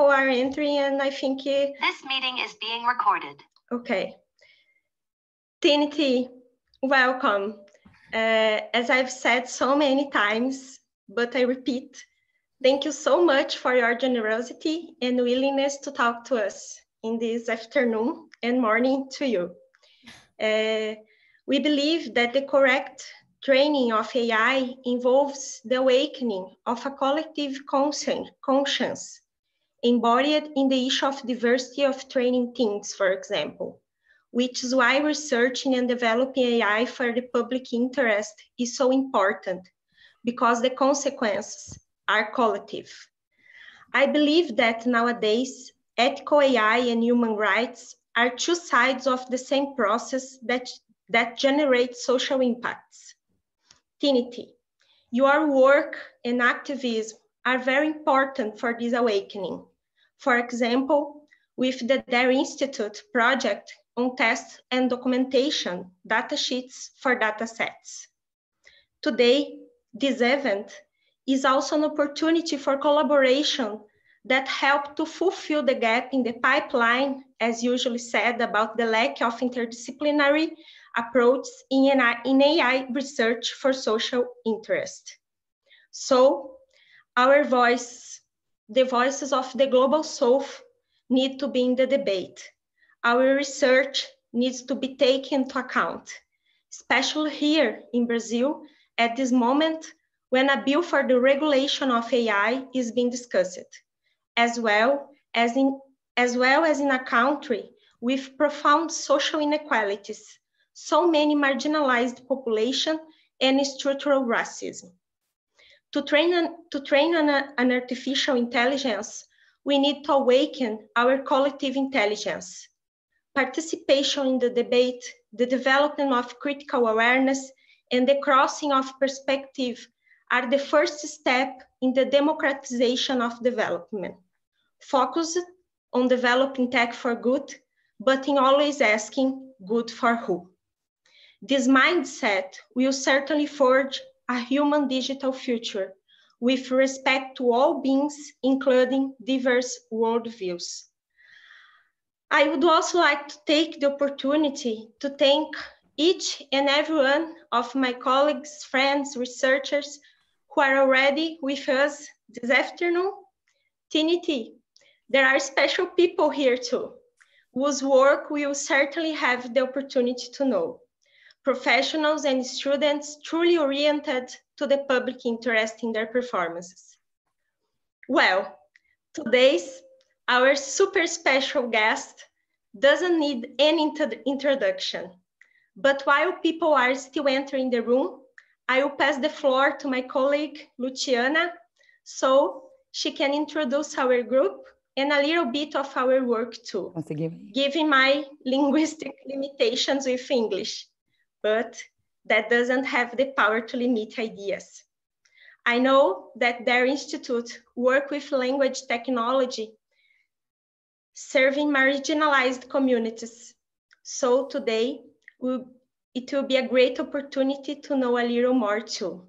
are entering, and I think... This meeting is being recorded. Okay. Timnit, welcome. As I've said so many times, but I repeat, thank you so much for your generosity and willingness to talk to us in this afternoon and morning to you. We believe that the correct training of AI involves the awakening of a collective conscience embodied in the issue of diversity of training teams, for example, which is why researching and developing AI for the public interest is so important, because the consequences are collective. I believe that nowadays, ethical AI and human rights are two sides of the same process that generates social impacts. Timnit, your work and activism are very important for this awakening. For example, with the DARE Institute project on tests and documentation datasheets for datasets. Today, this event is also an opportunity for collaboration that help to fulfill the gap in the pipeline, as usually said, about the lack of interdisciplinary approach in AI research for social interest. So our voice, the voices of the Global South, need to be in the debate. Our research needs to be taken into account, especially here in Brazil at this moment when a bill for the regulation of AI is being discussed, as well as in a country with profound social inequalities, so many marginalized population and structural racism. To train an artificial intelligence, we need to awaken our collective intelligence. Participation in the debate, the development of critical awareness, and the crossing of perspective are the first step in the democratization of development, focused on developing tech for good, but in always asking good for who. This mindset will certainly forge a human digital future with respect to all beings, including diverse worldviews. I would also like to take the opportunity to thank each and every one of my colleagues, friends, researchers who are already with us this afternoon. Timnit, there are special people here too, whose work we will certainly have the opportunity to know. Professionals and students truly oriented to the public interest in their performances. Well, today's our super special guest doesn't need any introduction, but while people are still entering the room, I will pass the floor to my colleague, Luciana, so she can introduce our group and a little bit of our work too, given my linguistic limitations with English, but that doesn't have the power to limit ideas. I know that their institute work with language technology serving marginalized communities. So today, it will be a great opportunity to know a little more too.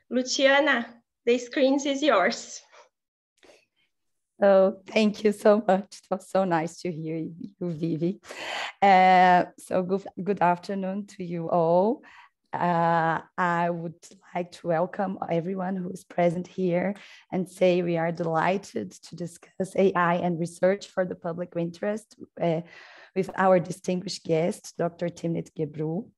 Luciana, the screen is yours. So thank you so much. It was so nice to hear you, Vivi. Good afternoon to you all. I would like to welcome everyone who is present here and say we are delighted to discuss AI and research for the public interest with our distinguished guest, Dr. Timnit Gebru.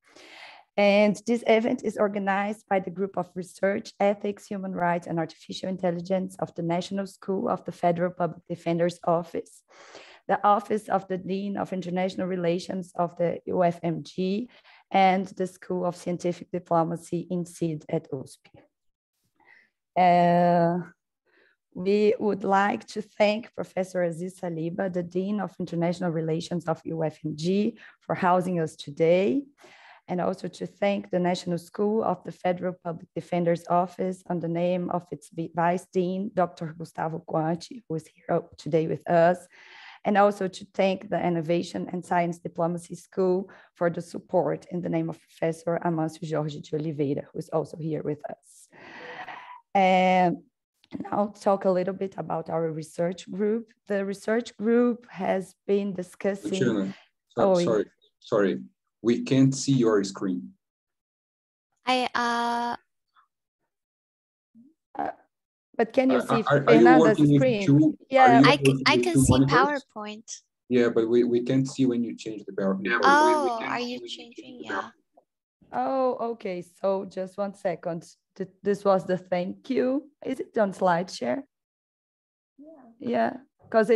And this event is organized by the Group of Research, Ethics, Human Rights, and Artificial Intelligence of the National School of the Federal Public Defender's Office, the Office of the Dean of International Relations of the UFMG, and the School of Scientific Diplomacy Innscid at USP. We would like to thank Professor Aziz Saliba, the Dean of International Relations of UFMG, for housing us today, and also to thank the National School of the Federal Public Defender's Office on the name of its Vice Dean, Dr. Gustavo Quanti, who is here today with us, and also to thank the Innovation and Science Diplomacy School for the support in the name of Professor Amâncio Jorge de Oliveira, who is also here with us. Now talk a little bit about our research group. The research group has been discussing... Luciana, sorry. We can't see your screen. But can you see are Fernanda's screen? Yeah, I can see PowerPoint. Yeah, but we can't see when you change the PowerPoint. Oh, are you changing? Yeah. Oh, okay. So just 1 second. This was the thank you. Is it on slide share? Yeah, because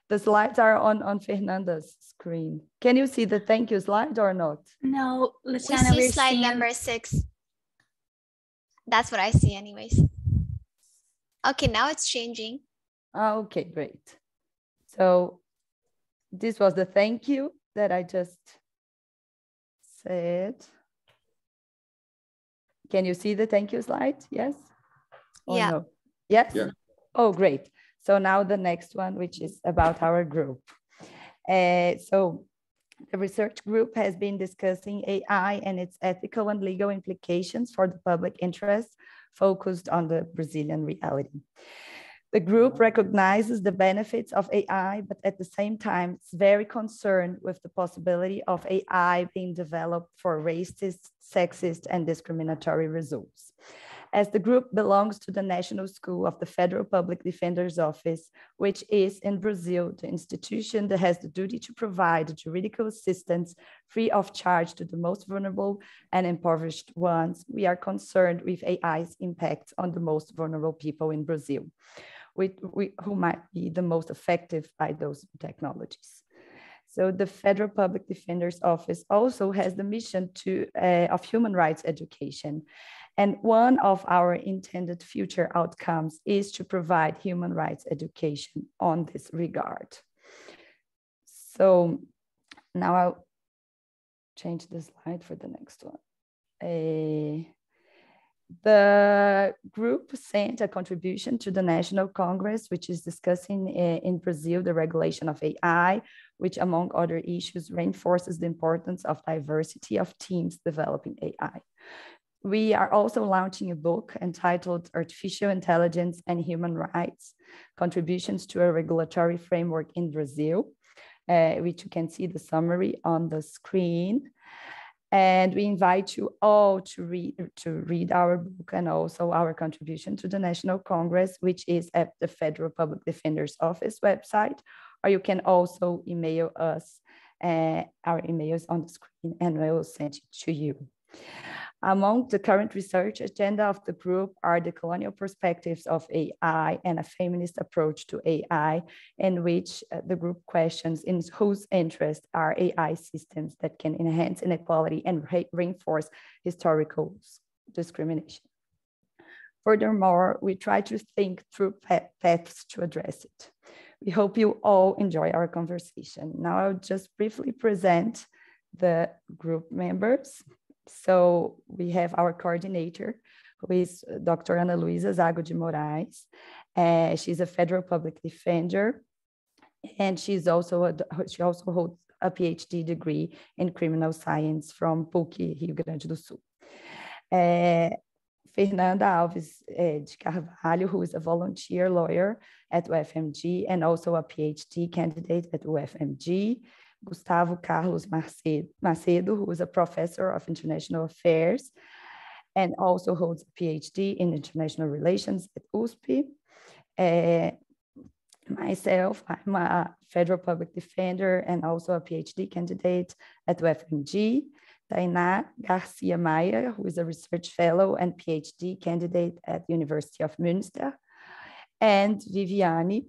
the slides are on Fernanda's screen. Can you see the thank you slide or not? No, Luciana, we see slide number 6. That's what I see anyways. Okay, now it's changing. Okay, great. So this was the thank you that I just said. Can you see the thank you slide? Yes? Or yeah. No? Yes? Yeah. Oh, great. So now the next one, which is about our group. So the research group has been discussing AI and its ethical and legal implications for the public interest, focused on the Brazilian reality. The group recognizes the benefits of AI, but at the same time, it's very concerned with the possibility of AI being developed for racist, sexist, and discriminatory results. As the group belongs to the National School of the Federal Public Defender's Office, which is in Brazil, the institution that has the duty to provide juridical assistance free of charge to the most vulnerable and impoverished ones, we are concerned with AI's impact on the most vulnerable people in Brazil, who might be the most affected by those technologies. So the Federal Public Defender's Office also has the mission of human rights education. And one of our intended future outcomes is to provide human rights education on this regard. So now I'll change the slide for the next one. The group sent a contribution to the National Congress, which is discussing in Brazil the regulation of AI, which among other issues reinforces the importance of diversity of teams developing AI. We are also launching a book entitled Artificial Intelligence and Human Rights, Contributions to a Regulatory Framework in Brazil, which you can see the summary on the screen. And we invite you all to read our book and also our contribution to the National Congress, which is at the Federal Public Defender's Office website, or you can also email us. Our email is on the screen and we will send it to you. Among the current research agenda of the group are the colonial perspectives of AI and a feminist approach to AI, in which the group questions in whose interest are AI systems that can enhance inequality and reinforce historical discrimination. Furthermore, we try to think through paths to address it. We hope you all enjoy our conversation. Now I'll just briefly present the group members. So we have our coordinator, who is Dr. Ana Luisa Zago de Moraes. She's a federal public defender, and she also holds a PhD degree in criminal science from Pública, Rio Grande do Sul. Fernanda Alves de Carvalho, who is a volunteer lawyer at UFMG and also a PhD candidate at UFMG. Gustavo Carlos Macedo, who is a professor of international affairs and also holds a PhD in international relations at USP. Myself, I'm a federal public defender and also a PhD candidate at UFMG. Tainá Garcia Maia, who is a research fellow and PhD candidate at the University of Münster. And Viviane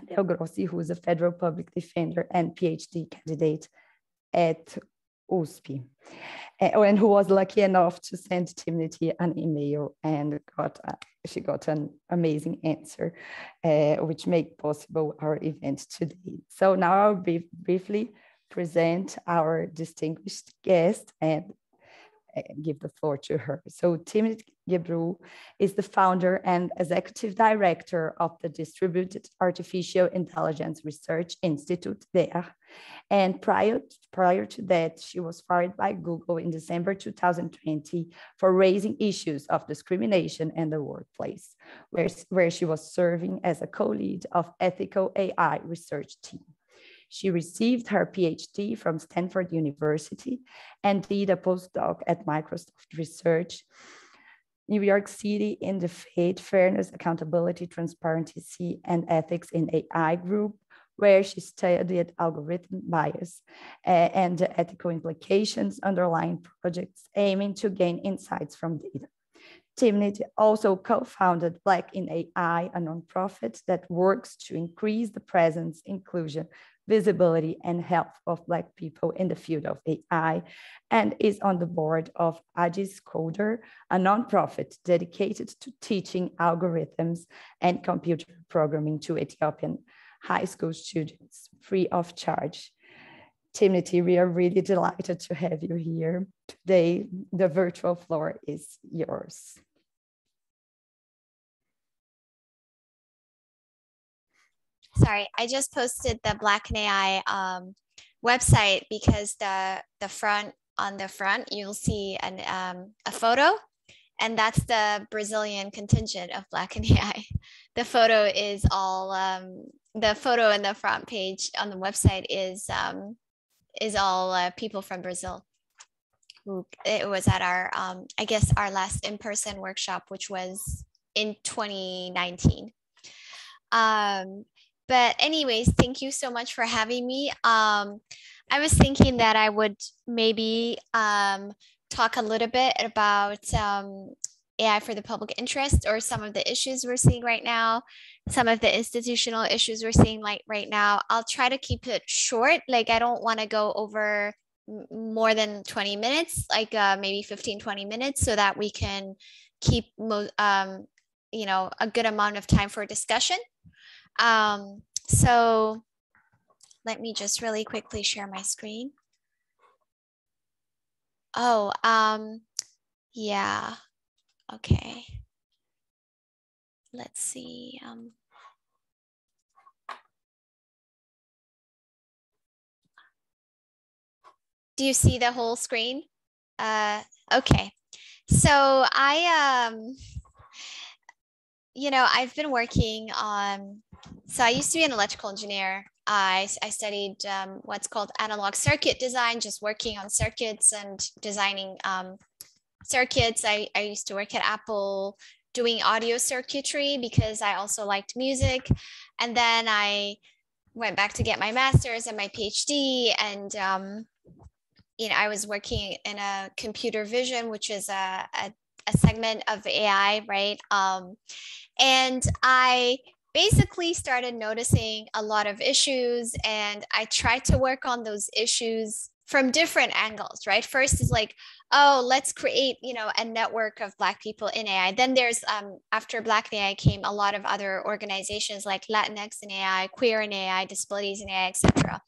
Del Grossi, who is a federal public defender and PhD candidate at USP, and who was lucky enough to send Timnit an email and she got an amazing answer, which made possible our event today. So now I'll briefly present our distinguished guest, and give the floor to her. So Timnit Gebru is the founder and executive director of the Distributed Artificial Intelligence Research Institute there. And prior to that, she was fired by Google in December 2020 for raising issues of discrimination in the workplace, where she was serving as a co-lead of ethical AI research team. She received her PhD from Stanford University and did a postdoc at Microsoft Research, New York City in the Faith, Fairness, Accountability, Transparency, and Ethics in AI group, where she studied algorithm bias and the ethical implications underlying projects aiming to gain insights from data. Timnit also co-founded Black in AI, a nonprofit that works to increase the presence, inclusion, visibility, and health of Black people in the field of AI, and is on the board of Addis Coder, a nonprofit dedicated to teaching algorithms and computer programming to Ethiopian high school students free of charge. Timnit, we are really delighted to have you here today. The virtual floor is yours. Sorry, I just posted the Black in AI website because the front, on the front, you'll see a photo, and that's the Brazilian contingent of Black in AI. The photo is all, the photo in the front page on the website is all people from Brazil. It was at our, I guess, our last in-person workshop, which was in 2019. But anyways, thank you so much for having me. I was thinking that I would maybe talk a little bit about AI for the public interest, or some of the issues we're seeing right now, some of the institutional issues we're seeing right now. I'll try to keep it short. Like, I don't want to go over more than 20 minutes, like maybe 15, 20 minutes, so that we can keep you know, a good amount of time for discussion. So let me just really quickly share my screen. Oh, yeah, okay. Let's see. Do you see the whole screen? Okay, so you know, I've been working on, so I used to be an electrical engineer. I studied what's called analog circuit design, just working on circuits and designing circuits. I used to work at Apple doing audio circuitry because I also liked music. And then I went back to get my master's and my PhD, and you know, I was working in a computer vision, which is a segment of AI, right? And I basically started noticing a lot of issues, and I tried to work on those issues from different angles, right? First is like, oh, let's create, you know, a network of Black people in AI. Then there's, after Black in AI came a lot of other organizations like Latinx in AI, queer in AI, disabilities in AI, etc.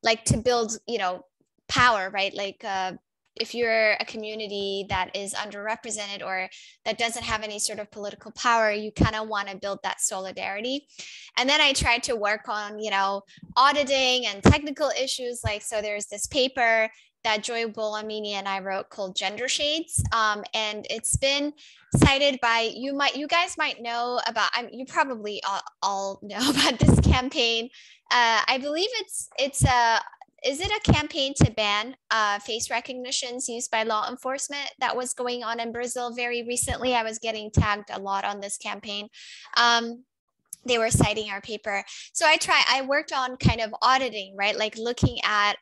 Like, to build, you know, power, right? Like, if you're a community that is underrepresented or that doesn't have any sort of political power, you kind of want to build that solidarity. And then I tried to work on, you know, auditing and technical issues. Like, so there's this paper that Joy Bolamini and I wrote called Gender Shades. And it's been cited by, you guys might know about, you probably all know about this campaign. I believe is it a campaign to ban face recognitions used by law enforcement that was going on in Brazil very recently? I was getting tagged a lot on this campaign. They were citing our paper. So I worked on kind of auditing, right? Like looking at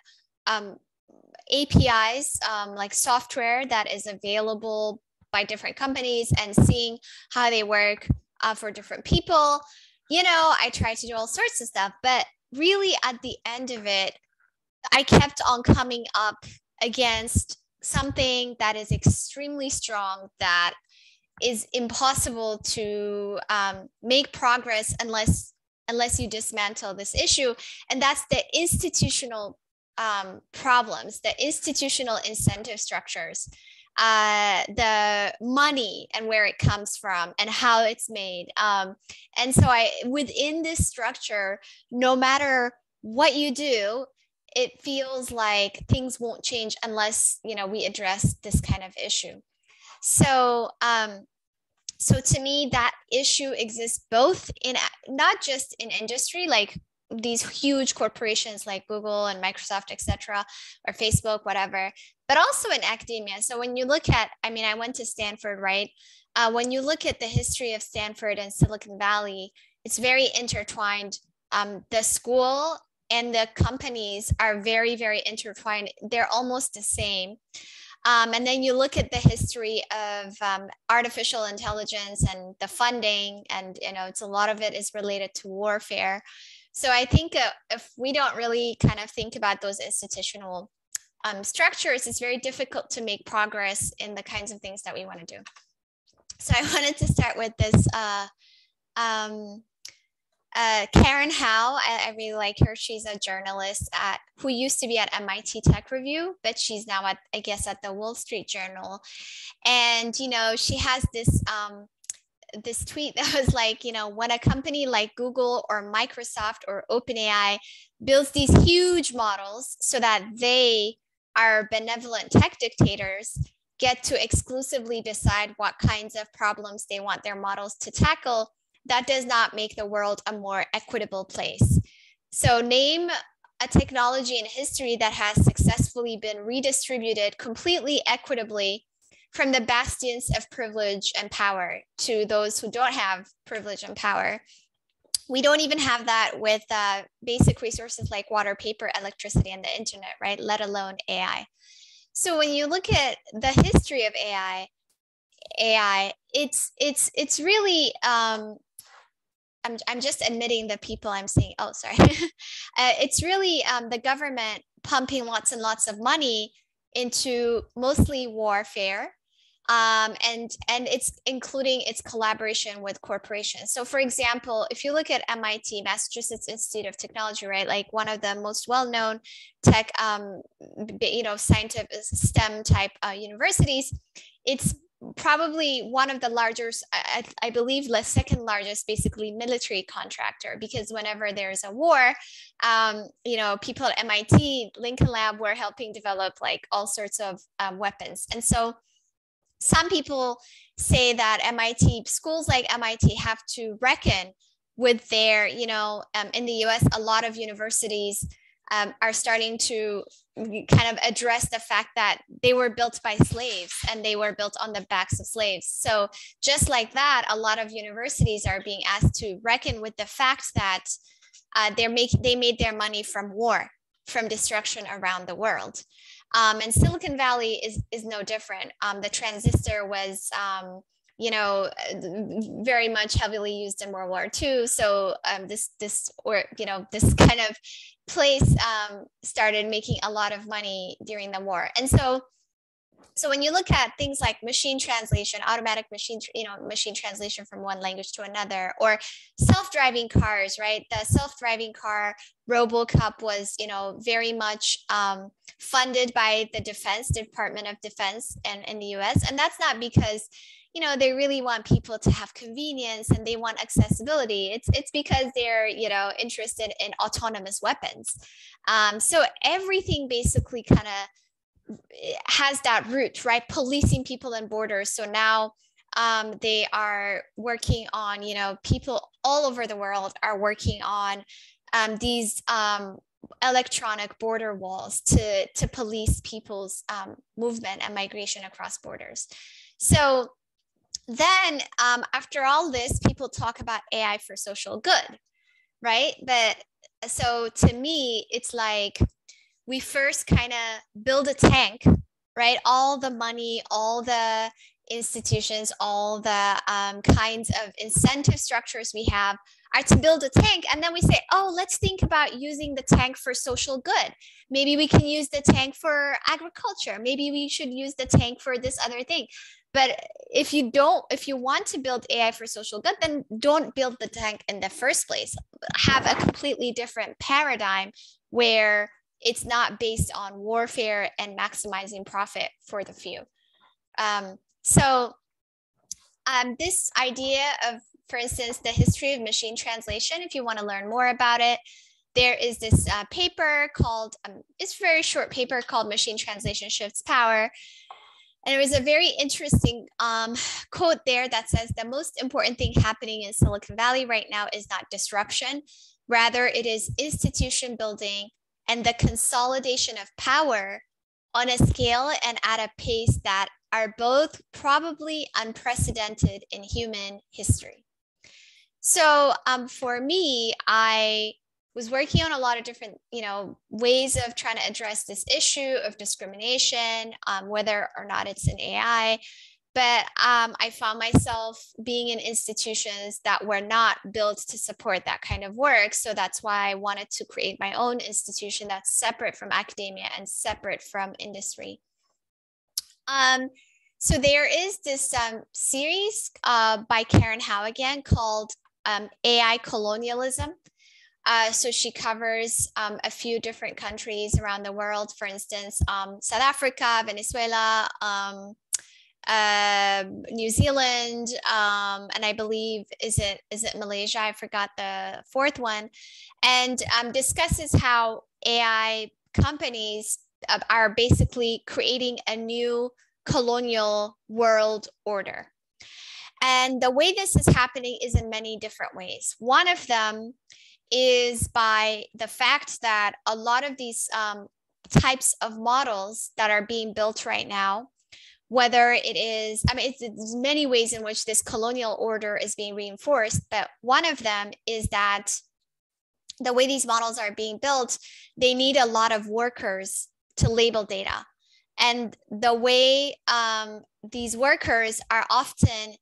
APIs, like software that is available by different companies, and seeing how they work for different people. You know, I tried to do all sorts of stuff, but really at the end of it, I kept on coming up against something that is extremely strong, that is impossible to make progress unless you dismantle this issue. And that's the institutional problems, the institutional incentive structures the money and where it comes from and how it's made. And so within this structure, no matter what you do, it feels like things won't change unless, we address this kind of issue. So, so to me, that issue exists both in, not just in industry, like these huge corporations like Google and Microsoft, etc., or Facebook, whatever, but also in academia. So when you look at, I went to Stanford, right? When you look at the history of Stanford and Silicon Valley, it's very intertwined. The school and the companies are very, very intertwined. They're almost the same. And then you look at the history of artificial intelligence and the funding, and it's a lot of it is related to warfare. So I think if we don't really kind of think about those institutional structures, it's very difficult to make progress in the kinds of things that we want to do. So I wanted to start with this Karen Howe. I really like her. She's a journalist who used to be at MIT Tech Review, but she's now at, I guess, at the Wall Street Journal. And, she has this tweet that was like, when a company like Google or Microsoft or OpenAI builds these huge models so that they are benevolent tech dictators, get to exclusively decide what kinds of problems they want their models to tackle, that does not make the world a more equitable place. So name a technology in history that has successfully been redistributed completely equitably from the bastions of privilege and power to those who don't have privilege and power. We don't even have that with basic resources like water, paper, electricity, and the internet, right? Let alone AI. So when you look at the history of AI, it's really, I'm just admitting the people I'm saying, oh, sorry. It's really the government pumping lots and lots of money into mostly warfare. And it's including its collaboration with corporations. So for example, if you look at MIT, Massachusetts Institute of Technology, right, like one of the most well-known tech, scientific STEM type universities, it's probably one of the largest, I believe the second largest, basically military contractor, because whenever there's a war, people at MIT, Lincoln Lab were helping develop like all sorts of weapons. And so some people say that schools like MIT have to reckon with their, in the US, a lot of universities are starting to kind of address the fact that they were built by slaves and they were built on the backs of slaves. So just like that, a lot of universities are being asked to reckon with the fact that they made their money from war, from destruction around the world. And Silicon Valley is no different. The transistor was, very much heavily used in World War II. So this kind of place started making a lot of money during the war. And so when you look at things like machine translation, automatic machine translation from one language to another, or self-driving cars, right? The self-driving car RoboCup was, very much funded by the Department of Defense in the US. And that's not because, they really want people to have convenience and they want accessibility. It's because they're, interested in autonomous weapons. So everything basically kind of has that root, right? Policing people and borders. So now they are working on, people all over the world are working on these electronic border walls to police people's movement and migration across borders. So then after all this, people talk about AI for social good, right? But so to me, it's like we first kind of build a tank, right? All the money, all the institutions, all the kinds of incentive structures we have are to build a tank. And then we say, oh, let's think about using the tank for social good. Maybe we can use the tank for agriculture. Maybe we should use the tank for this other thing. But if you want to build AI for social good, then don't build the tank in the first place. Have a completely different paradigm where it's not based on warfare and maximizing profit for the few. This idea of, for instance, the history of machine translation, if you want to learn more about it, there is this paper called, it's a very short paper called Machine Translation Shifts Power. And there was a very interesting quote there that says, the most important thing happening in Silicon Valley right now is not disruption, rather it is institution building and the consolidation of power on a scale and at a pace that are both probably unprecedented in human history. So for me, I was working on a lot of different, ways of trying to address this issue of discrimination, whether or not it's in AI. But I found myself being in institutions that were not built to support that kind of work. So that's why I wanted to create my own institution that's separate from academia and separate from industry. So there is this series by Karen Howe again called AI Colonialism. So she covers a few different countries around the world, for instance, South Africa, Venezuela, New Zealand, and I believe, is it Malaysia? I forgot the fourth one, and discusses how AI companies are basically creating a new colonial world order. And the way this is happening is in many different ways. One of them is by the fact that a lot of these types of models that are being built right now, whether it is, it's many ways in which this colonial order is being reinforced, but one of them is that the way these models are being built, they need a lot of workers to label data. And the way these workers are often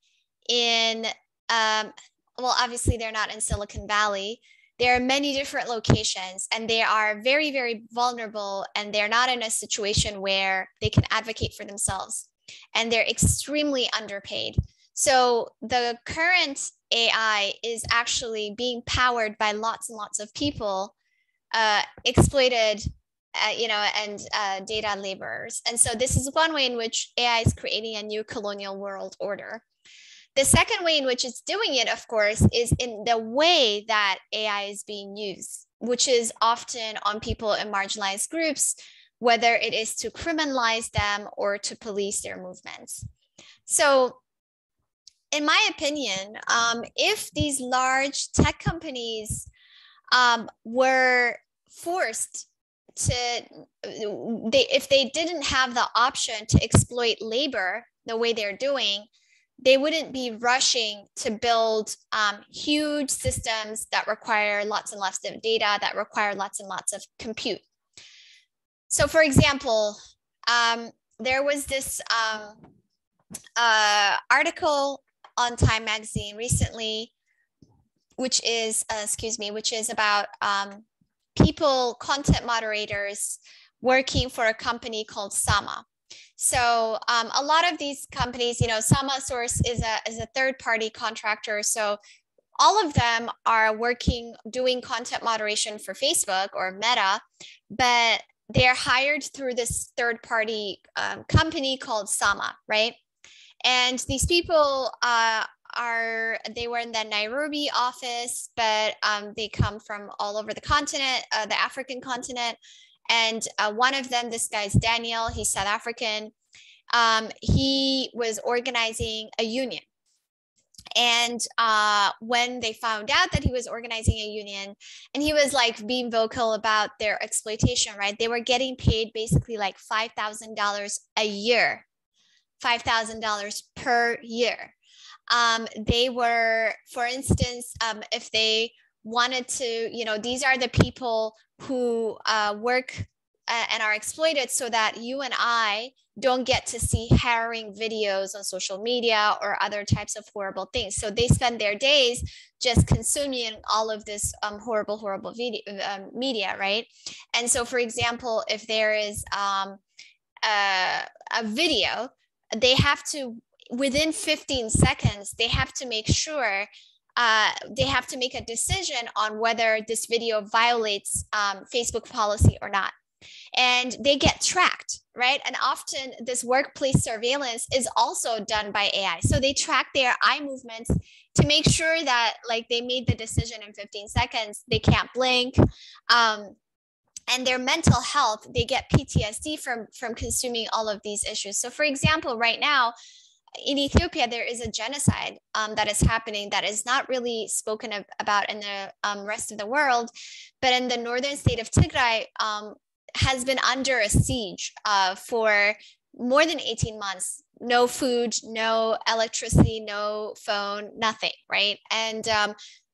in, well, obviously they're not in Silicon Valley. There are many different locations and they are very, very vulnerable, and they're not in a situation where they can advocate for themselves, and they're extremely underpaid. So the current AI is actually being powered by lots and lots of people, exploited, and data laborers. And so this is one way in which AI is creating a new colonial world order. The second way in which it's doing it, of course, is in the way that AI is being used, which is often on people in marginalized groups, whether it is to criminalize them or to police their movements. So in my opinion, if these large tech companies were forced to, if they didn't have the option to exploit labor the way they're doing, they wouldn't be rushing to build huge systems that require lots and lots of data, that require lots and lots of compute. So for example, there was this article on Time magazine recently, which is about content moderators working for a company called Sama. So a lot of these companies, Sama Source is a third-party contractor. So all of them are doing content moderation for Facebook or Meta, but they're hired through this third-party company called Sama, right? And these people they were in the Nairobi office, but they come from all over the continent, the African continent. And one of them, this guy's Daniel, he's South African. He was organizing a union. And when they found out that he was organizing a union, and he was like being vocal about their exploitation, right? They were getting paid basically like $5,000 a year, $5,000 per year. They were, for instance, if they wanted to, these are the people who work and are exploited so that you and I don't get to see harrowing videos on social media or other types of horrible things. So they spend their days just consuming all of this horrible media, right? And so, for example, if there is a video, they have to, within 15 seconds, they have to make sure they have to make a decision on whether this video violates Facebook policy or not. and they get tracked, right? And often this workplace surveillance is also done by AI. So they track their eye movements to make sure that like they made the decision in 15 seconds, they can't blink. And their mental health, they get PTSD from consuming all of these issues. So for example, right now, in Ethiopia, there is a genocide that is happening that is not really spoken about in the rest of the world, but in the northern state of Tigray has been under a siege for more than 18 months. No food, no electricity, no phone, nothing, right? And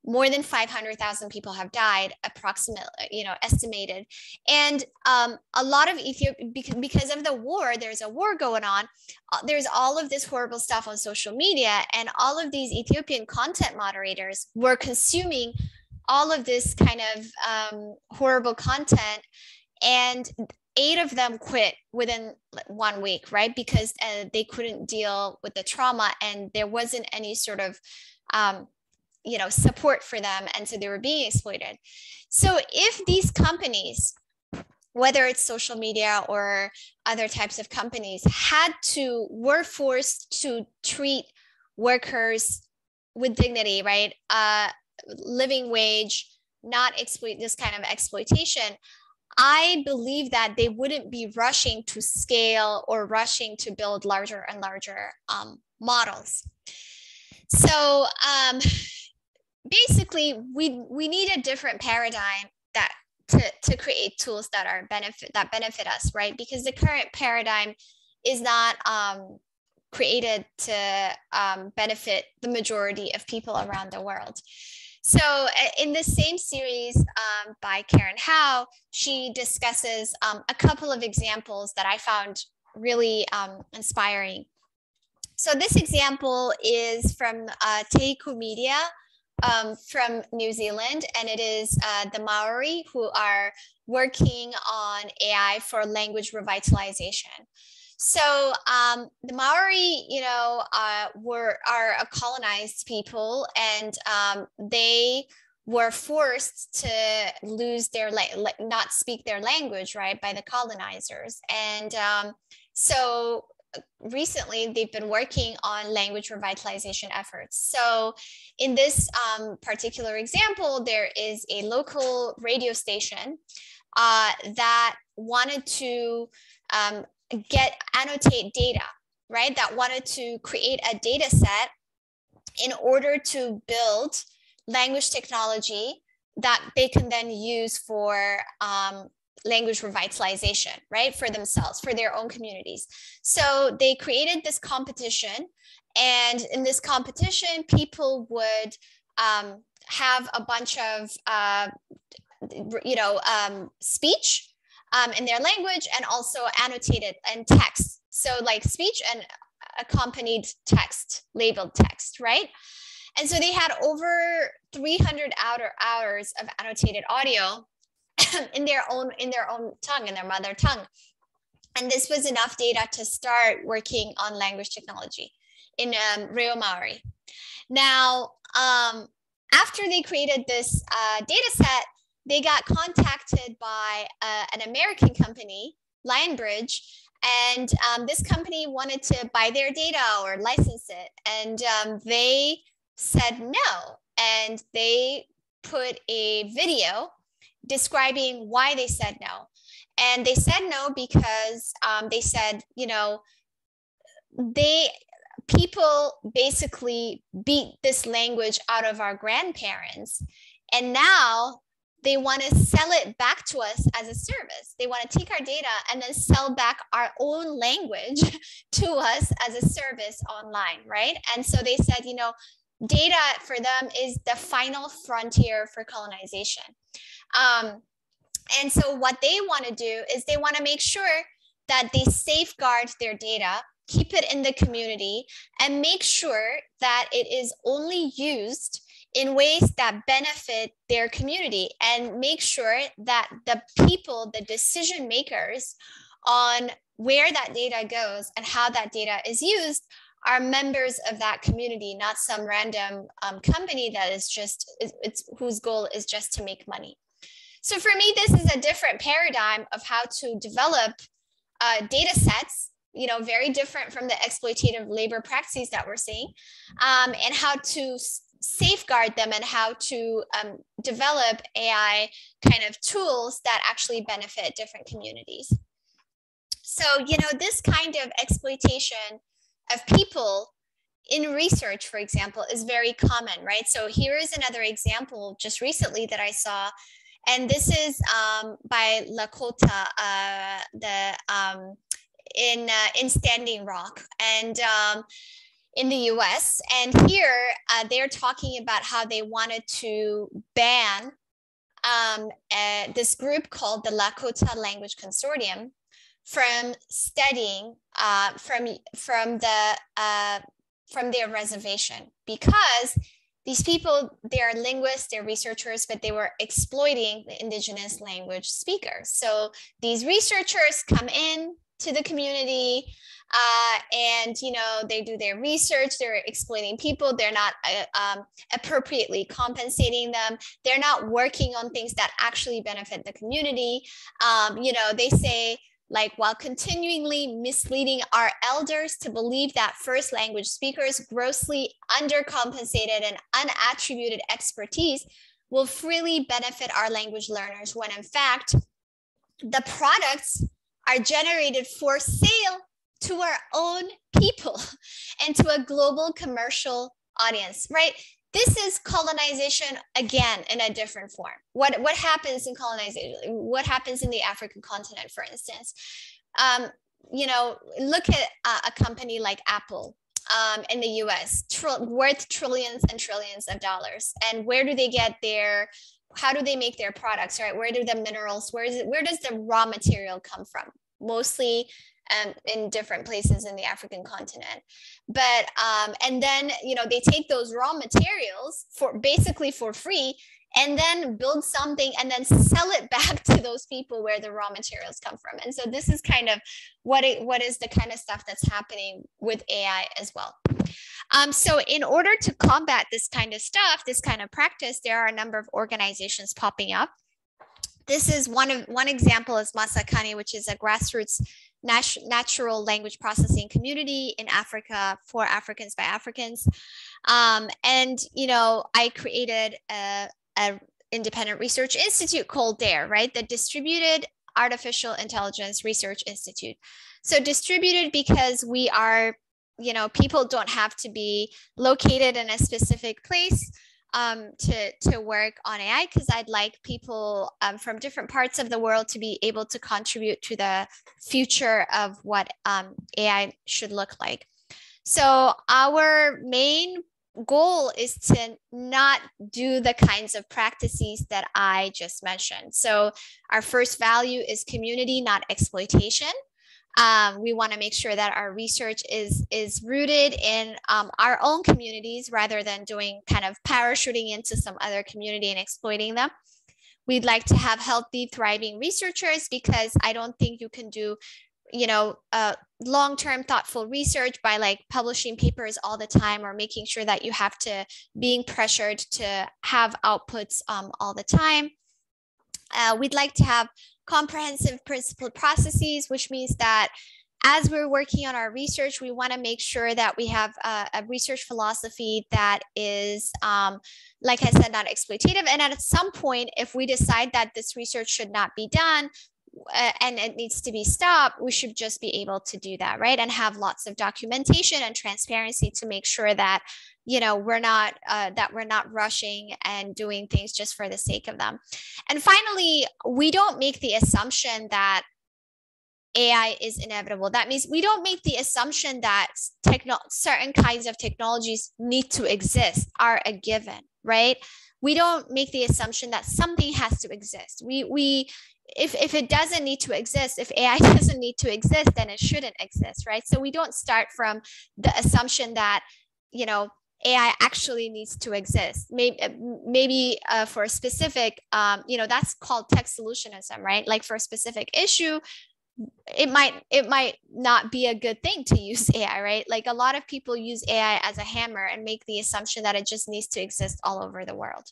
more than 500,000 people have died, approximately, estimated. And a lot of Ethiopia, because of the war, there's a war going on. There's all of this horrible stuff on social media, and all of these Ethiopian content moderators were consuming all of this kind of horrible content, and 8 of them quit within 1 week, right? Because they couldn't deal with the trauma, and there wasn't any sort of support for them, and so they were being exploited. So if these companies, whether it's social media or other types of companies, were forced to treat workers with dignity, right? Living wage, not exploit this kind of exploitation, I believe that they wouldn't be rushing to scale or rushing to build larger and larger models. So basically, we need a different paradigm to create tools that benefit us, right? Because the current paradigm is not created to benefit the majority of people around the world. So in the same series by Karen Howe, she discusses a couple of examples that I found really inspiring. So this example is from Teiku Media from New Zealand, and it is the Maori who are working on AI for language revitalization. So the Maori, are a colonized people, and they were forced to lose their not speak their language, right, by the colonizers. And so recently they've been working on language revitalization efforts. So in this particular example, there is a local radio station that wanted to annotate data, right? That wanted to create a data set in order to build language technology that they can then use for language revitalization, right? For themselves, for their own communities. So they created this competition, and in this competition, people would have a bunch of, speech in their language, and also annotated and text. So like speech and accompanied text, labeled text, right? And so they had over 300 hours of annotated audio in their own tongue, in their mother tongue. And this was enough data to start working on language technology in Reo Maori. Now, after they created this data set, they got contacted by an American company, Lionbridge, and this company wanted to buy their data or license it. And they said no, and they put a video describing why they said no. And they said no because they said, people basically beat this language out of our grandparents, and now they want to sell it back to us as a service. They want to take our data and then sell back our own language to us as a service online, right? And so they said, data for them is the final frontier for colonization. And so what they want to do is they want to make sure that they safeguard their data, keep it in the community, and make sure that it is only used in ways that benefit their community, and make sure that the people, the decision makers on where that data goes and how that data is used are members of that community, not some random company that is whose goal is just to make money. So for me, this is a different paradigm of how to develop data sets, very different from the exploitative labor practices that we're seeing, and how to safeguard them and how to develop AI kind of tools that actually benefit different communities. So, this kind of exploitation of people in research, for example, is very common, right? So here is another example just recently that I saw, and this is by Lakota, in Standing Rock, and in the US. And here they're talking about how they wanted to ban this group called the Lakota Language Consortium from studying from their reservation, because these people, they're linguists, they're researchers, but they were exploiting the indigenous language speakers. So these researchers come in to the community and they do their research, they're exploiting people, they're not appropriately compensating them, they're not working on things that actually benefit the community. They say, like, while continually misleading our elders to believe that first language speakers' grossly undercompensated and unattributed expertise will freely benefit our language learners, when in fact, the products are generated for sale to our own people and to a global commercial audience, right? This is colonization again in a different form. What happens in colonization? What happens in the African continent, for instance? Look at a company like Apple in the US, worth trillions and trillions of dollars. And where do they get how do they make their products, right? Where do the minerals, where does the raw material come from? Mostly in different places in the African continent. But, and then, they take those raw materials basically for free, and then build something and then sell it back to those people where the raw materials come from. And so this is kind of what is the kind of stuff that's happening with AI as well. So in order to combat this kind of stuff, this kind of practice, there are a number of organizations popping up. This is one example is Masakani, which is a grassroots natural language processing community in Africa for Africans by Africans. And, I created a independent research institute called DARE, right? The Distributed Artificial Intelligence Research Institute. So distributed because we are, people don't have to be located in a specific place to work on AI, because I'd like people from different parts of the world to be able to contribute to the future of what AI should look like. So our main goal is to not do the kinds of practices that I just mentioned. So our first value is community, not exploitation. We want to make sure that our research is rooted in our own communities rather than doing kind of parachuting into some other community and exploiting them. We'd like to have healthy, thriving researchers, because I don't think you can do, long-term thoughtful research by like publishing papers all the time, or making sure that you have to being pressured to have outputs all the time. We'd like to have comprehensive principled processes, which means that as we're working on our research, we want to make sure that we have a research philosophy that is, like I said, not exploitative. And at some point, if we decide that this research should not be done and it needs to be stopped, we should just be able to do that, right? And have lots of documentation and transparency to make sure that we're not rushing and doing things just for the sake of them. And finally, we don't make the assumption that AI is inevitable. That means we don't make the assumption that certain kinds of technologies need to exist, are a given, right? We don't make the assumption that something has to exist. If it doesn't need to exist, if AI doesn't need to exist, then it shouldn't exist, right? So we don't start from the assumption that, AI actually needs to exist. Maybe for a specific, that's called text solutionism, right? Like for a specific issue, it might not be a good thing to use AI, right? Like a lot of people use AI as a hammer and make the assumption that it just needs to exist all over the world.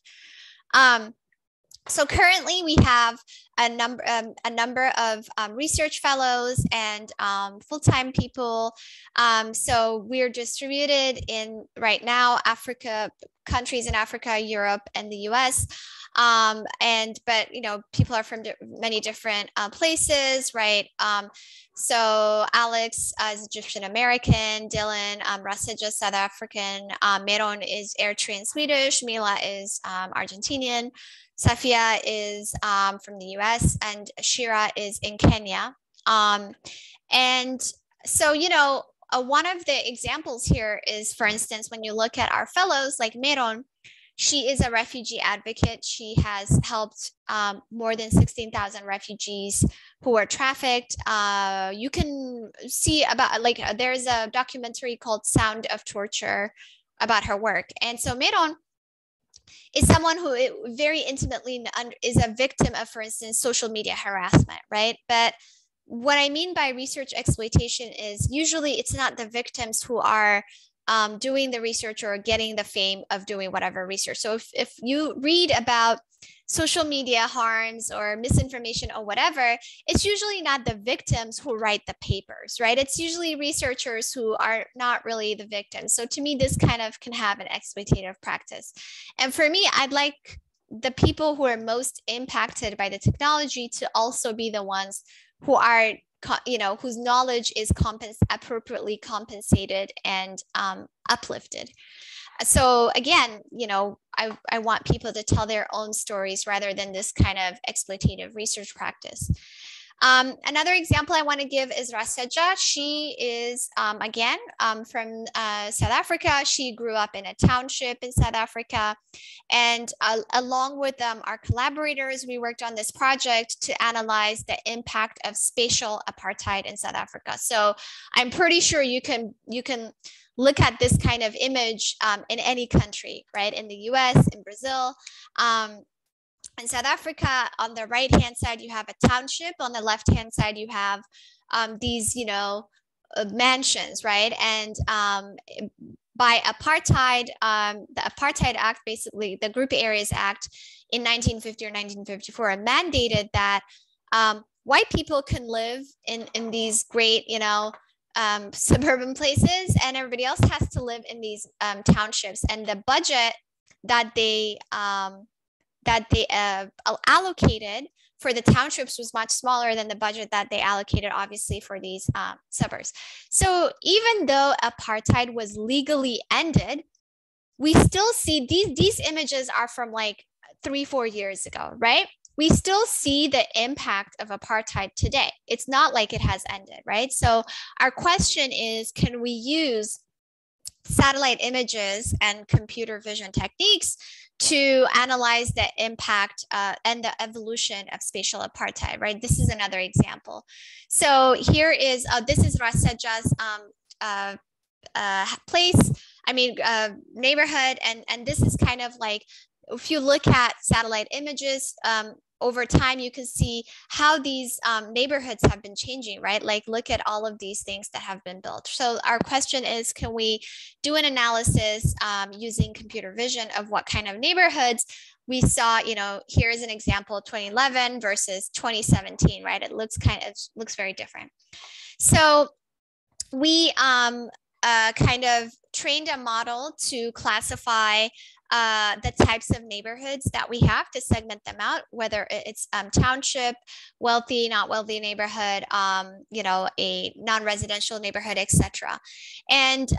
So currently we have a number of research fellows and full-time people. So we're distributed in right now countries in Africa, Europe, and the US. But you know, people are from many different places, right? So Alex is Egyptian American, Dylan Raseja, South African, Meron is Eritrean Swedish, Mila is Argentinian, Safia is from the US, and Shira is in Kenya. And so, you know, one of the examples here is, for instance, when you look at our fellows like Meron, she is a refugee advocate. She has helped more than 16,000 refugees who were trafficked. You can see about, like, there's a documentary called Sound of Torture about her work. And so Meron is someone who very intimately is a victim of, for instance, social media harassment, right? But what I mean by research exploitation is usually it's not the victims who are doing the research or getting the fame of doing whatever research. So if you read about social media harms or misinformation or whatever, it's usually not the victims who write the papers, right? It's usually researchers who are not really the victims. So to me, this kind of can have an exploitative practice. And for me, I'd like the people who are most impacted by the technology to also be the ones who are, you know, whose knowledge is appropriately compensated and uplifted. So again, you know, I want people to tell their own stories rather than this kind of exploitative research practice. Another example I want to give is Raseja. She is, again, from South Africa. She grew up in a township in South Africa. And along with our collaborators, we worked on this project to analyze the impact of spatial apartheid in South Africa. So I'm pretty sure you can look at this kind of image in any country, right? In the US, in Brazil. In South Africa, on the right-hand side, you have a township. On the left-hand side, you have these, you know, mansions, right? And by apartheid, the Apartheid Act, basically the Group Areas Act in 1950 or 1954 mandated that white people can live in these great, you know, suburban places, and everybody else has to live in these townships. And the budget that they allocated for the townships was much smaller than the budget that they allocated, obviously, for these suburbs. So even though apartheid was legally ended, we still see these images are from like 3-4 years ago, right? We still see the impact of apartheid today. It's not like it has ended, right? So our question is, can we use satellite images and computer vision techniques to analyze the impact and the evolution of spatial apartheid, right? This is another example. So here is, this is Raseja's neighborhood. And this is kind of like, if you look at satellite images, over time, you can see how these neighborhoods have been changing, right? Like, look at all of these things that have been built. So our question is, can we do an analysis using computer vision of what kind of neighborhoods we saw? You know, here's an example, 2011 versus 2017, right? It looks very different. So we kind of trained a model to classify the types of neighborhoods that we have, to segment them out, whether it's township, wealthy, not wealthy neighborhood, you know, a non-residential neighborhood, etc. And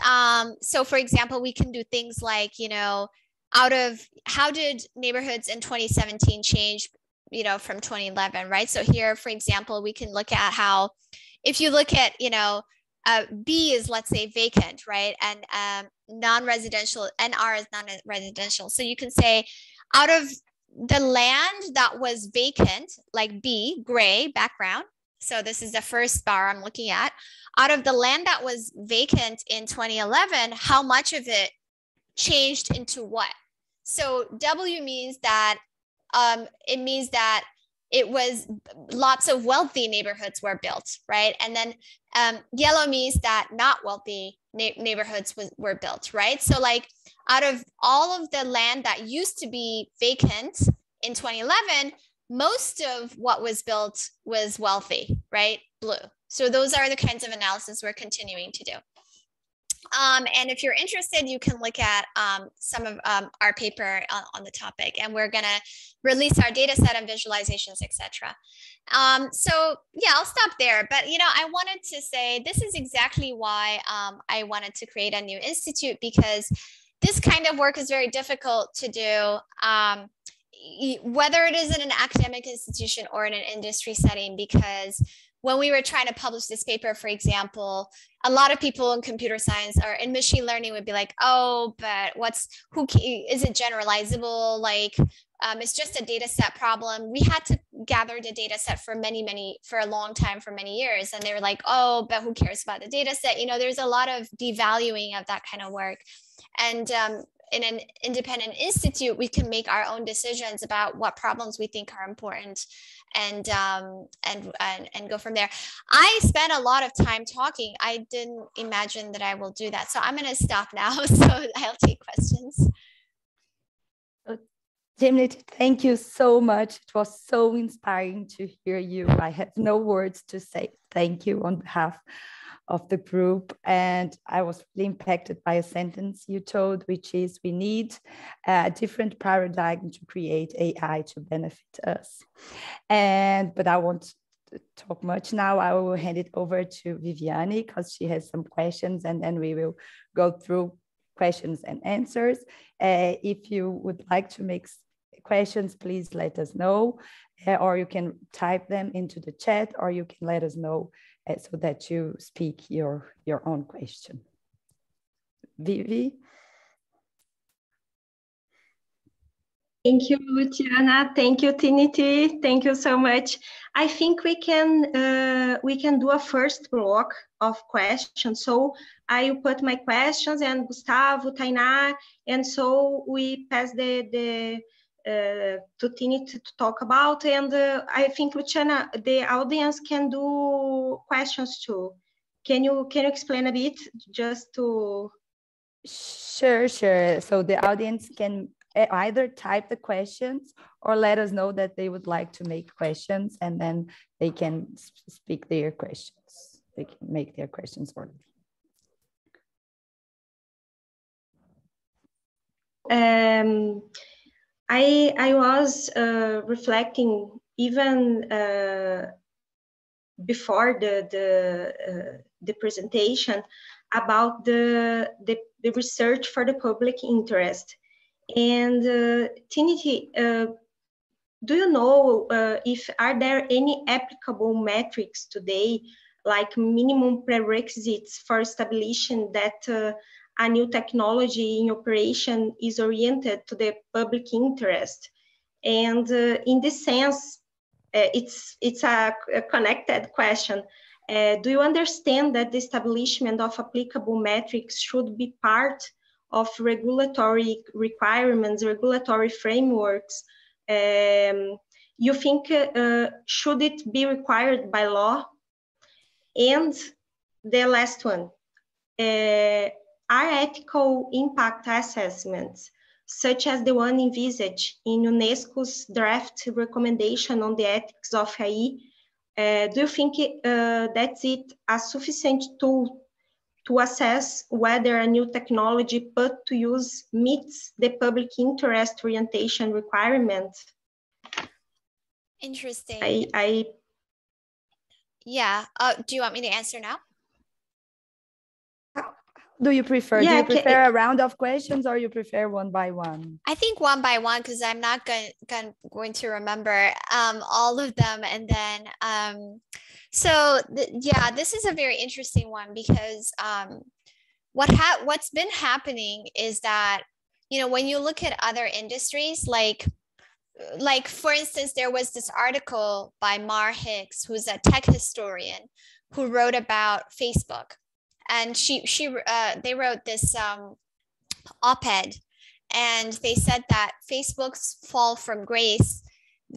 so, for example, we can do things like, you know, how did neighborhoods in 2017 change, you know, from 2011, right? So here, for example, we can look at how, if you look at, you know, B is, let's say, vacant, right? And non-residential, NR is non-residential. So you can say, out of the land that was vacant, like B, gray background. So this is the first bar I'm looking at. Out of the land that was vacant in 2011, how much of it changed into what? So W means that it was lots of wealthy neighborhoods were built, right? And then yellow means that not wealthy neighborhoods were built, right? So like, out of all of the land that used to be vacant in 2011, most of what was built was wealthy, right? Blue. So those are the kinds of analysis we're continuing to do. And if you're interested, you can look at some of our paper on the topic, and we're gonna release our data set and visualizations, etc. So yeah, I'll stop there. But I wanted to say this is exactly why I wanted to create a new institute, because this kind of work is very difficult to do, whether it is in an academic institution or in an industry setting, because when we were trying to publish this paper, for example, a lot of people in computer science or in machine learning would be like, oh, but is it generalizable? Like, it's just a data set problem. We had to gather the data set for for a long time, for many years. And they were like, oh, but who cares about the data set? There's a lot of devaluing of that kind of work. And in an independent institute, we can make our own decisions about what problems we think are important, and go from there. I spent a lot of time talking. I didn't imagine that I will do that. So I'm going to stop now. So I'll take questions. Timnit, thank you so much. It was so inspiring to hear you. I have no words to say thank you on behalf of the group. And I was really impacted by a sentence you told, which is we need a different paradigm to create AI to benefit us. But I won't talk much now. I will hand it over to Viviane because she has some questions, and then we will go through questions and answers. If you would like to make questions, please let us know, or you can type them into the chat, or you can let us know so that you speak your own question. Vivi? Thank you, Luciana. Thank you, Timnit. Thank you so much. I think we can do a first block of questions. So I put my questions, and Gustavo, Tainá, and so we pass to Timnit to talk about. And I think, Luciana, the audience can do questions too. Can you explain a bit just to? Sure. So the audience can either type the questions or let us know that they would like to make questions, and then they can speak their questions. They can make their questions for them. I was reflecting even before the presentation about the research for the public interest. And Timnit, do you know if are there any applicable metrics today, like minimum prerequisites for establishing that a new technology in operation is oriented to the public interest? And in this sense, it's a connected question. Do you understand that the establishment of applicable metrics should be part of regulatory requirements, regulatory frameworks? You think should it be required by law? And the last one, are ethical impact assessments, such as the one envisaged in UNESCO's draft recommendation on the ethics of AI, do you think that's it a sufficient tool to assess whether a new technology put to use meets the public interest orientation requirement? Interesting. Yeah. Do you want me to answer now? Do you prefer? Yeah, do you prefer a round of questions, or you prefer one by one? I think one by one, because I'm not going to remember all of them. And then, yeah, this is a very interesting one, because what's been happening is that, when you look at other industries, like for instance, there was this article by Mar Hicks, who's a tech historian, who wrote about Facebook. And they wrote this op-ed, and they said that Facebook's fall from grace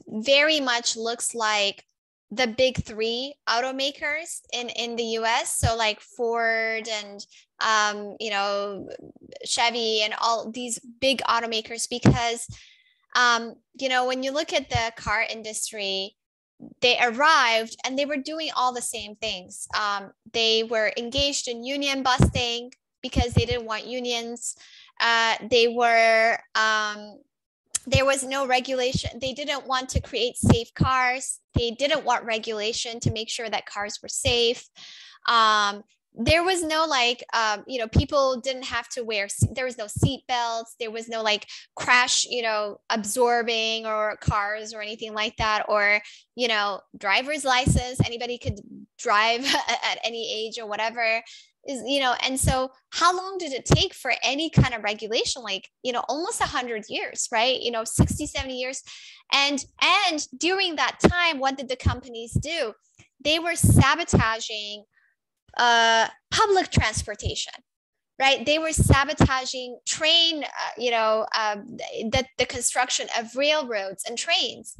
very much looks like the big three automakers in the US. So like Ford and, Chevy and all these big automakers, because You know, when you look at the car industry, they arrived and they were doing all the same things. They were engaged in union busting because they didn't want unions. There was no regulation. They didn't want to create safe cars. They didn't want regulation to make sure that cars were safe. There was no like, you know, people didn't have to wear, there was no seat belts. There was no like crash, you know, absorbing or cars or anything like that. Or, you know, driver's license, anybody could drive at any age or whatever. Is, you know, and so how long did it take for any kind of regulation? Like, you know, almost 100 years, right? You know, 60, 70 years. And during that time, what did the companies do? They were sabotaging public transportation, right? They were sabotaging train, you know, the construction of railroads and trains.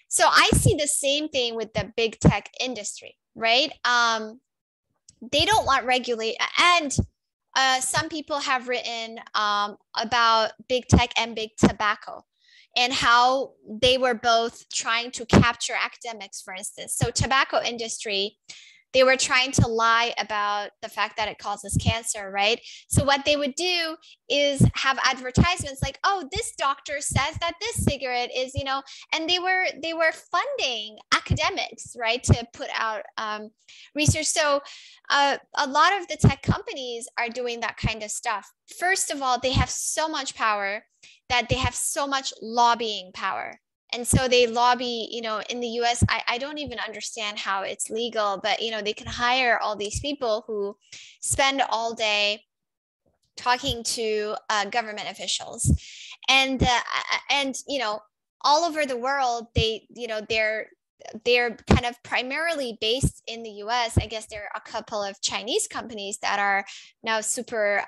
So I see the same thing with the big tech industry, right? They don't want regulate, and some people have written about big tech and big tobacco and how they were both trying to capture academics, for instance. So tobacco industry, they were trying to lie about the fact that it causes cancer, right? So what they would do is have advertisements like, oh, this doctor says that this cigarette is, you know, and they were funding academics, right, to put out research. So a lot of the tech companies are doing that kind of stuff. First of all, they have so much power that they have so much lobbying power. And so they lobby, you know, in the US, I don't even understand how it's legal, but, you know, they can hire all these people who spend all day talking to government officials. And, you know, all over the world, they, you know, they're kind of primarily based in the US. I guess there are a couple of Chinese companies that are now super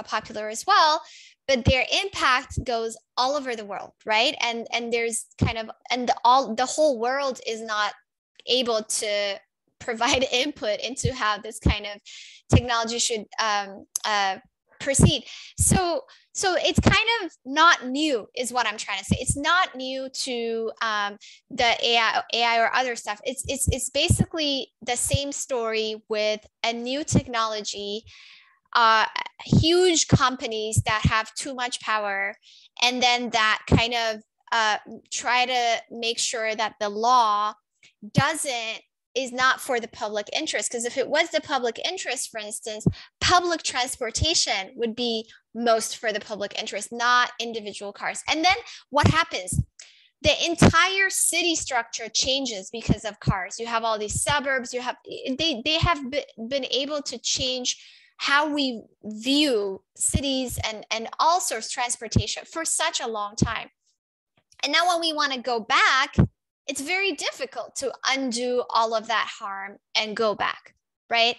popular as well. But their impact goes all over the world, right? And there's kind of, and the whole world is not able to provide input into how this kind of technology should proceed. So it's kind of not new, is what I'm trying to say. It's not new to the AI or other stuff. It's basically the same story with a new technology. Huge companies that have too much power, and then that kind of try to make sure that the law is not for the public interest. Because if it was the public interest, for instance, public transportation would be most for the public interest, not individual cars. And then what happens? The entire city structure changes because of cars. You have all these suburbs. They have been able to change how we view cities and all sorts of transportation for such a long time. And now when we want to go back, it's very difficult to undo all of that harm and go back, right?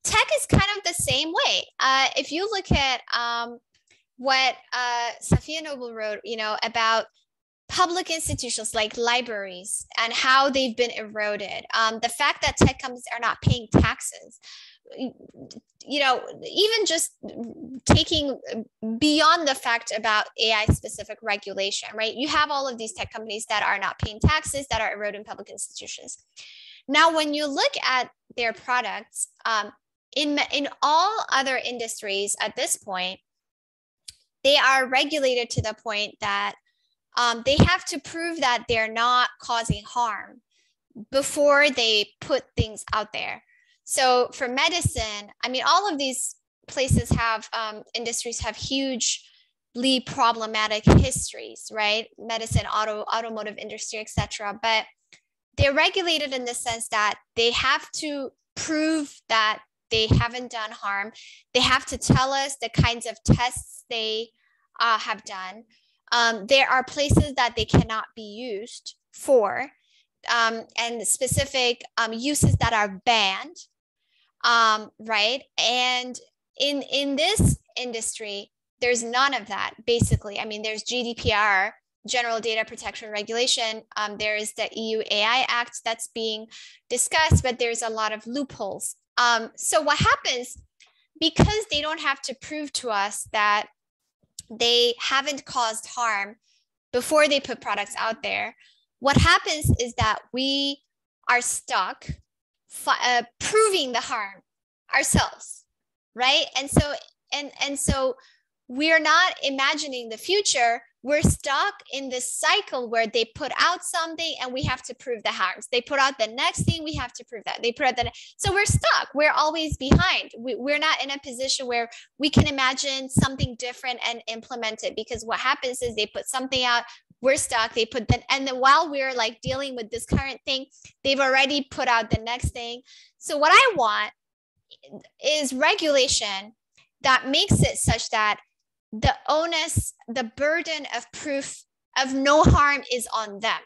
Tech is kind of the same way. If you look at what Safiya Noble wrote, you know, about public institutions like libraries and how they've been eroded, the fact that tech companies are not paying taxes, you know, even just taking beyond the fact about AI specific regulation, right? You have all of these tech companies that are not paying taxes, that are eroding public institutions. Now, when you look at their products, in all other industries at this point, they are regulated to the point that they have to prove that they're not causing harm before they put things out there. So for medicine, I mean, all of these places have, industries have hugely problematic histories, right? Medicine, automotive industry, etc. But they're regulated in the sense that they have to prove that they haven't done harm. They have to tell us the kinds of tests they have done. There are places that they cannot be used for, and specific uses that are banned. Right. And in this industry, there's none of that, basically. I mean, there's GDPR, General Data Protection Regulation. There is the EU AI Act that's being discussed, but there's a lot of loopholes. So what happens, because they don't have to prove to us that they haven't caused harm before they put products out there, what happens is that we are stuck proving the harm ourselves, right? And so we're not imagining the future. We're stuck in this cycle where they put out something and we have to prove the harms. They put out the next thing, we have to prove that. They put out so we're stuck. We're always behind. We're not in a position where we can imagine something different and implement it, because what happens is they put something out, we're stuck. They put that, and then while we're like dealing with this current thing, they've already put out the next thing. So what I want is regulation that makes it such that the onus, the burden of proof of no harm is on them.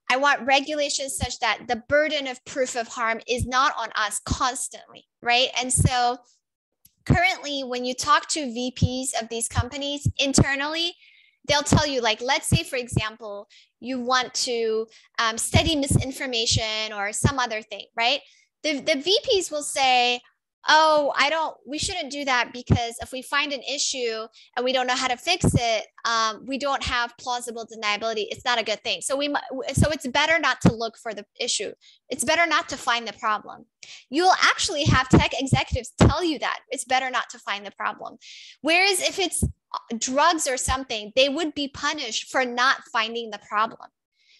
I want regulations such that the burden of proof of harm is not on us constantly, right? And so currently, when you talk to VPs of these companies internally, they'll tell you, like, let's say, for example, you want to study misinformation or some other thing, right? The VPs will say, oh, we shouldn't do that, because if we find an issue and we don't know how to fix it, we don't have plausible deniability. It's not a good thing. So it's better not to look for the issue. It's better not to find the problem. You'll actually have tech executives tell you that it's better not to find the problem. Whereas if it's drugs or something, they would be punished for not finding the problem.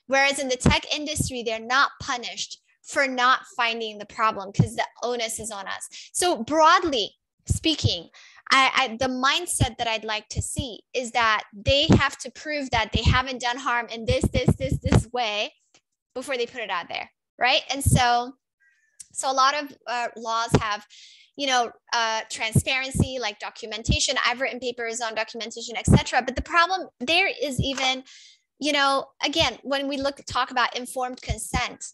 Whereas in the tech industry, they're not punished for not finding the problem because the onus is on us. So broadly speaking, the mindset that I'd like to see is that they have to prove that they haven't done harm in this way before they put it out there, right? And so a lot of laws have, transparency, like documentation. I've written papers on documentation, etc. But the problem there is even, again, when we talk about informed consent,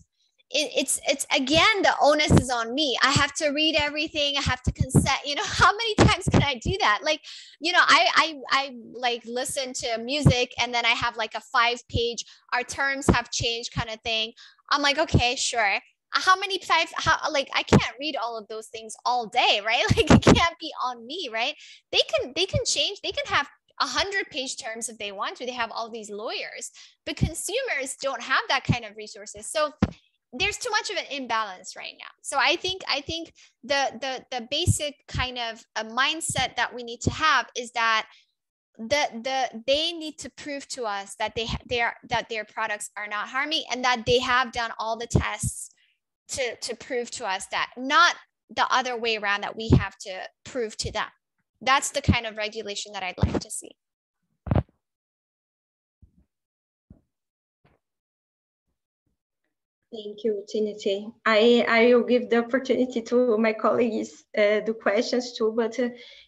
it's again, the onus is on me. I have to read everything. I have to consent. How many times can I do that? Like, I like listen to music and then I have like a 5-page, our terms have changed kind of thing. I'm like, okay, sure. I can't read all of those things all day, right? Like, it can't be on me, right? They can change. They can have 100-page terms if they want to. They have all these lawyers, but consumers don't have that kind of resources. So there's too much of an imbalance right now. So I think the basic kind of a mindset that we need to have is that they need to prove to us that their products are not harming, and that they have done all the tests to prove to us that, not the other way around, that we have to prove to them. That's the kind of regulation that I'd like to see. Thank you, Timnit. I will give the opportunity to my colleagues do questions too, but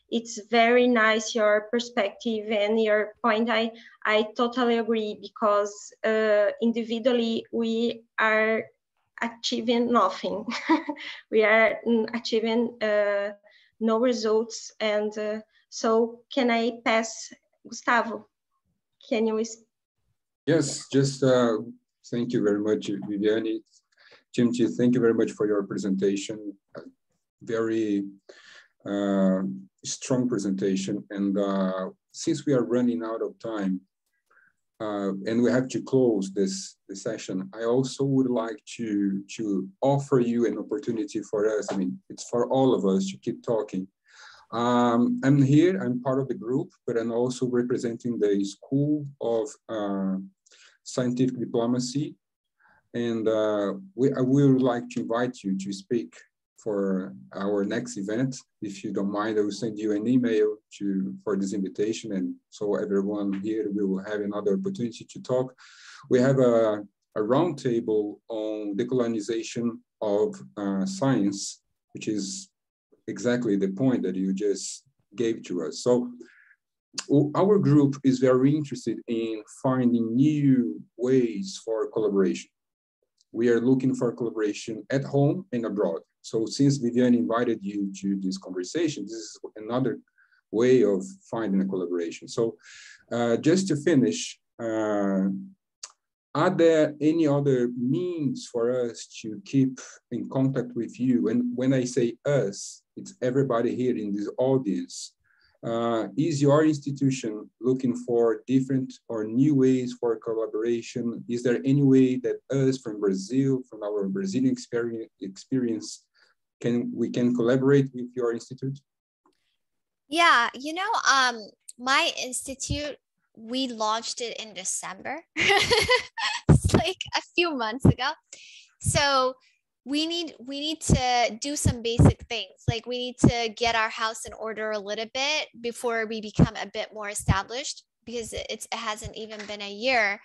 it's very nice, your perspective and your point. I totally agree, because individually we are achieving nothing. We are achieving no results. And so can I pass, Gustavo? Can you? Yes, just thank you very much, Viviane. Timnit, thank you very much for your presentation. Very strong presentation. And since we are running out of time and we have to close this session, I also would like to offer you an opportunity for us. I mean, it's for all of us to keep talking. I'm here, I'm part of the group, but I'm also representing the School of Scientific Diplomacy. And I would like to invite you to speak for our next event. If you don't mind, I will send you an email for this invitation. And so everyone here will have another opportunity to talk. We have a roundtable on decolonization of science, which is exactly the point that you just gave to us. So our group is very interested in finding new ways for collaboration. We are looking for collaboration at home and abroad. So since Viviane invited you to this conversation, this is another way of finding a collaboration. So just to finish, are there any other means for us to keep in contact with you? And when I say us, it's everybody here in this audience. Is your institution looking for different or new ways for collaboration? Is there any way that us from Brazil, from our Brazilian experience, we can collaborate with your institute? Yeah, you know, my institute, we launched it in December. It's like a few months ago. So we need to do some basic things. Like we need to get our house in order a little bit before we become a bit more established, because it hasn't even been a year.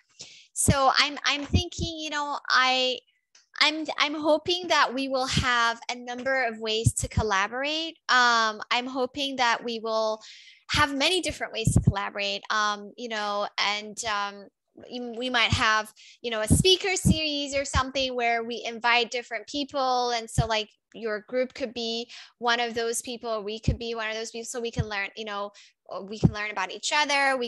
So I'm thinking, you know, I'm hoping that we will have a number of ways to collaborate. I'm hoping that we will have many different ways to collaborate, you know, and we might have, you know, a speaker series or something where we invite different people. And so like your group could be one of those people, we could be one of those people, so we can learn, you know, we can learn about each other.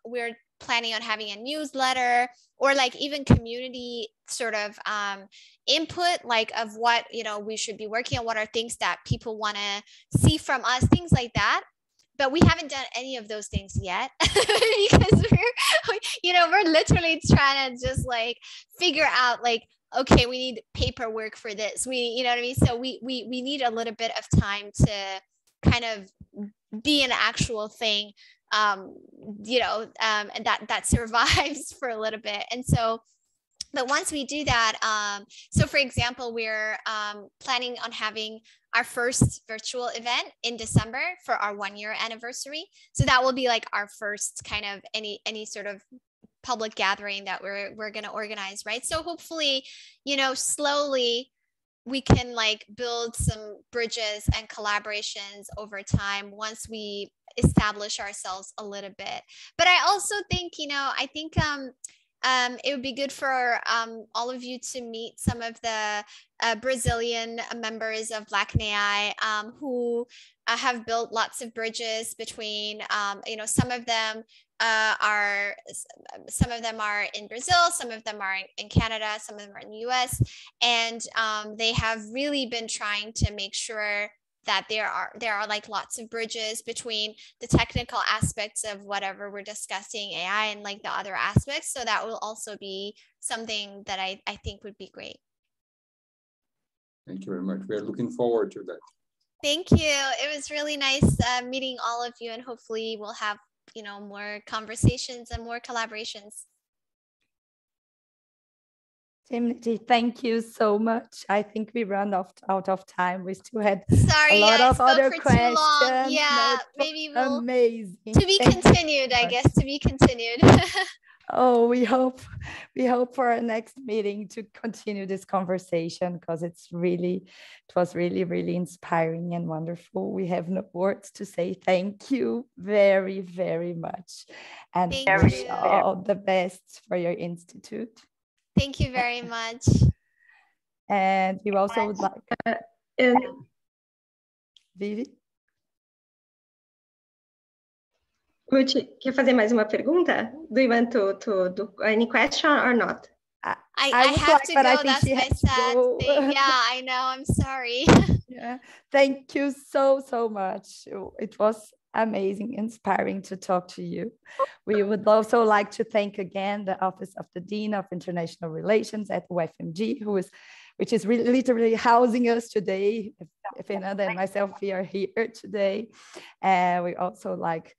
We're planning on having a newsletter, or like even community sort of input, like of what, you know, we should be working on, what are things that people want to see from us, things like that. But we haven't done any of those things yet because we're literally trying to just like figure out like, okay, we need paperwork for this. You know what I mean? So we need a little bit of time to kind of be an actual thing, you know, and that survives for a little bit. And so, but once we do that, so for example, we're planning on having our first virtual event in December for our 1-year anniversary. So that will be like our first kind of any sort of public gathering that we're going to organize, right? So hopefully, you know, slowly we can like build some bridges and collaborations over time once we establish ourselves a little bit. But I also think, you know, I think it would be good for all of you to meet some of the Brazilian members of Black AI who have built lots of bridges between, you know, some of them are in Brazil, some of them are in Canada, some of them are in the US, and they have really been trying to make sure that there are like lots of bridges between the technical aspects of whatever we're discussing AI and like the other aspects. So that will also be something that I think would be great. Thank you very much. We are looking forward to that. Thank you. It was really nice meeting all of you, and hopefully we'll have, you know, more conversations and more collaborations. Timnit, thank you so much. I think we ran out of time. We still had a lot of other questions. Too long. Yeah, no, maybe we'll amazing. To be continued, I guess. To be continued. Oh, we hope for our next meeting to continue this conversation, because it was really inspiring and wonderful. We have no words to say. Thank you very, very much, and wish all the best for your institute. Thank you very much. And we also would like Vivi? Ruth, quer fazer mais uma pergunta? Do you want to do any question or not? I have to go. That's my sad thing. Yeah, I know. I'm sorry. Yeah. Thank you so much. It was amazing, inspiring to talk to you. We would also like to thank again the Office of the Dean of International Relations at UFMG, which is really literally housing us today. If Enada and myself, we are here today. And we also like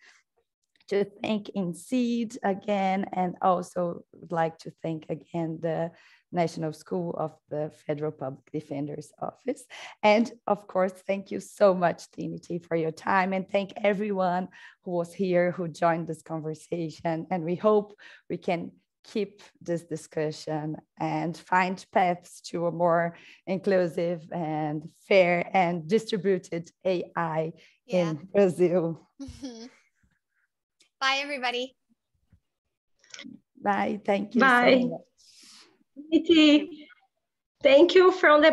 to thank Innscid again, and also would like to thank again the National School of the Federal Public Defender's Office. And of course, thank you so much, Timnit, for your time, and thank everyone who was here, who joined this conversation. And we hope we can keep this discussion and find paths to a more inclusive and fair and distributed AI in Brazil. Bye, everybody. Bye. Thank you so much. Thank you from the